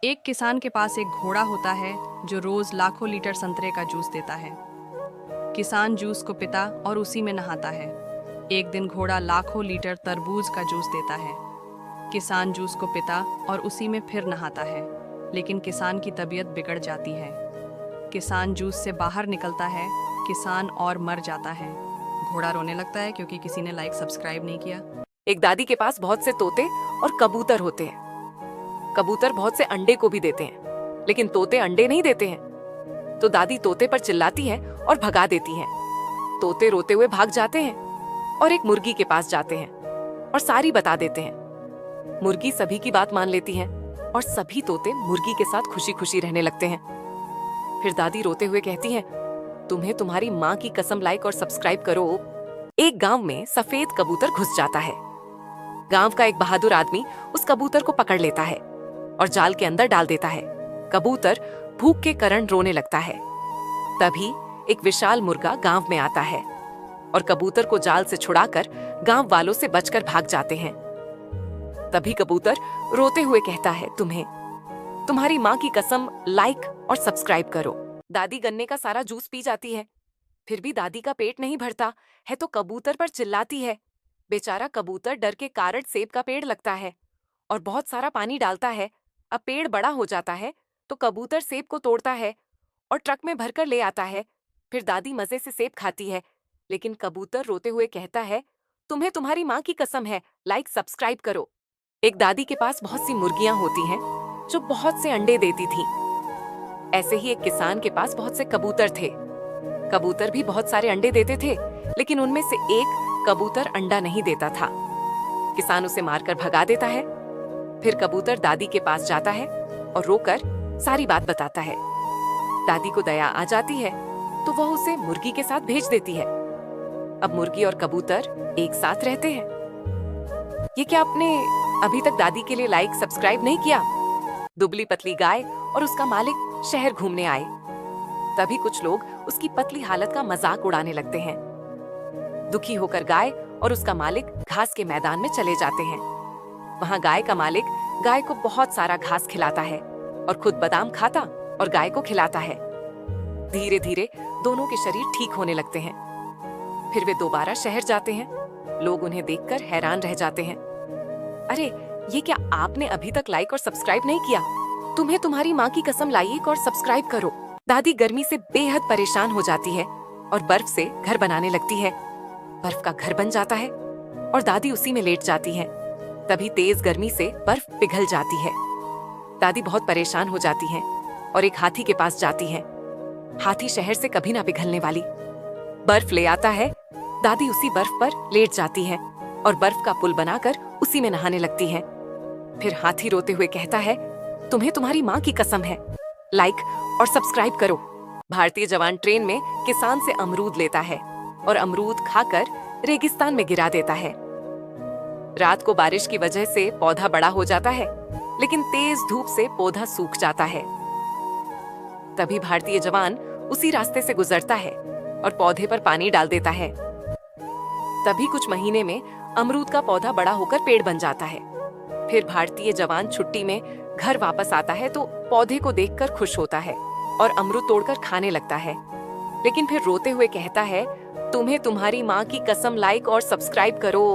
एक किसान के पास एक घोड़ा होता है जो रोज लाखों लीटर संतरे का जूस देता है। किसान जूस को पीता और उसी में नहाता है। एक दिन घोड़ा लाखों लीटर तरबूज का जूस देता है। किसान जूस को पीता और उसी में फिर नहाता है, लेकिन किसान की तबीयत बिगड़ जाती है। किसान जूस से बाहर निकलता है, किसान और मर जाता है। घोड़ा रोने लगता है क्योंकि किसी ने लाइक सब्सक्राइब नहीं किया। एक दादी के पास बहुत से तोते और कबूतर होते हैं। कबूतर बहुत से अंडे को भी देते हैं, लेकिन तोते अंडे नहीं देते हैं। तो दादी तोते पर चिल्लाती है और भगा देती है। तोते रोते हुए भाग जाते हैं और एक मुर्गी के पास जाते हैं और सारी बता देते हैं। मुर्गी सभी की बात मान लेती है और सभी तोते मुर्गी के साथ खुशी खुशी रहने लगते हैं। फिर दादी रोते हुए कहती है, तुम्हें तुम्हारी माँ की कसम लाइक और सब्सक्राइब करो। एक गांव में सफेद कबूतर घुस जाता है। गांव का एक बहादुर आदमी उस कबूतर को पकड़ लेता है और जाल के अंदर डाल देता है। कबूतर भूख के कारण रोने लगता है। तभी एक विशाल मुर्गा गांव में आता है और कबूतर को जाल से छुड़ाकर गांव वालों से बचकर भाग जाते हैं। तभी कबूतर रोते हुए कहता है, तुम्हारी माँ की कसम लाइक और सब्सक्राइब करो। दादी गन्ने का सारा जूस पी जाती है, फिर भी दादी का पेट नहीं भरता है तो कबूतर पर चिल्लाती है। बेचारा कबूतर डर के कारण सेब का पेड़ लगता है और बहुत सारा पानी डालता है। अब पेड़ बड़ा हो जाता है तो कबूतर सेब को तोड़ता है और ट्रक में भरकर ले आता है। फिर दादी मजे से सेब खाती है, लेकिन कबूतर रोते हुए कहता है, तुम्हें तुम्हारी माँ की कसम है, लाइक सब्सक्राइब करो। एक दादी के पास बहुत सी मुर्गियां होती हैं जो बहुत से अंडे देती थीं। ऐसे ही एक किसान के पास बहुत से कबूतर थे। कबूतर भी बहुत सारे अंडे देते थे, लेकिन उनमें से एक कबूतर अंडा नहीं देता था। किसान उसे मारकर भगा देता है। फिर कबूतर दादी के पास जाता है और रोकर सारी बात बताता है। दादी को दया आ जाती है तो वह उसे मुर्गी के साथ भेज देती है। अब मुर्गी और कबूतर एक साथ रहते हैं। ये क्या आपने अभी तक दादी के लिए लाइक सब्सक्राइब नहीं किया? दुबली पतली गाय और उसका मालिक शहर घूमने आए। तभी कुछ लोग उसकी पतली हालत का मजाक उड़ाने लगते हैं। दुखी होकर गाय और उसका मालिक घास के मैदान में चले जाते हैं। वहाँ गाय का मालिक गाय को बहुत सारा घास खिलाता है और खुद बादाम खाता और गाय को खिलाता है। धीरे धीरे दोनों के शरीर ठीक होने लगते हैं। फिर वे दोबारा शहर जाते हैं। लोग उन्हें देखकर हैरान रह जाते हैं। अरे, ये क्या आपने अभी तक लाइक और सब्सक्राइब नहीं किया? तुम्हें तुम्हारी माँ की कसम लाइक और सब्सक्राइब करो। दादी गर्मी से बेहद परेशान हो जाती है और बर्फ से घर बनाने लगती है। बर्फ का घर बन जाता है और दादी उसी में लेट जाती है। तभी तेज गर्मी से बर्फ पिघल जाती है। दादी बहुत परेशान हो जाती है और एक हाथी के पास जाती है। हाथी शहर से कभी ना पिघलने वाली बर्फ ले आता है। दादी उसी बर्फ पर लेट जाती है और बर्फ का पुल बनाकर उसी में नहाने लगती है। फिर हाथी रोते हुए कहता है, तुम्हें तुम्हारी माँ की कसम है, लाइक और सब्सक्राइब करो। भारतीय जवान ट्रेन में किसान से अमरूद लेता है और अमरूद खाकर रेगिस्तान में गिरा देता है। रात को बारिश की वजह से पौधा बड़ा हो जाता है, लेकिन तेज धूप से पौधा सूख जाता है। तभी भारतीय जवान उसी रास्ते से गुजरता है और पौधे पर पानी डाल देता है। तभी कुछ महीने में अमरूद का पौधा बड़ा होकर पेड़ बन जाता है। फिर भारतीय जवान छुट्टी में घर वापस आता है तो पौधे को देखकर खुश होता है और अमरूद तोड़कर खाने लगता है, लेकिन फिर रोते हुए कहता है, तुम्हें तुम्हारी माँ की कसम लाइक और सब्सक्राइब करो।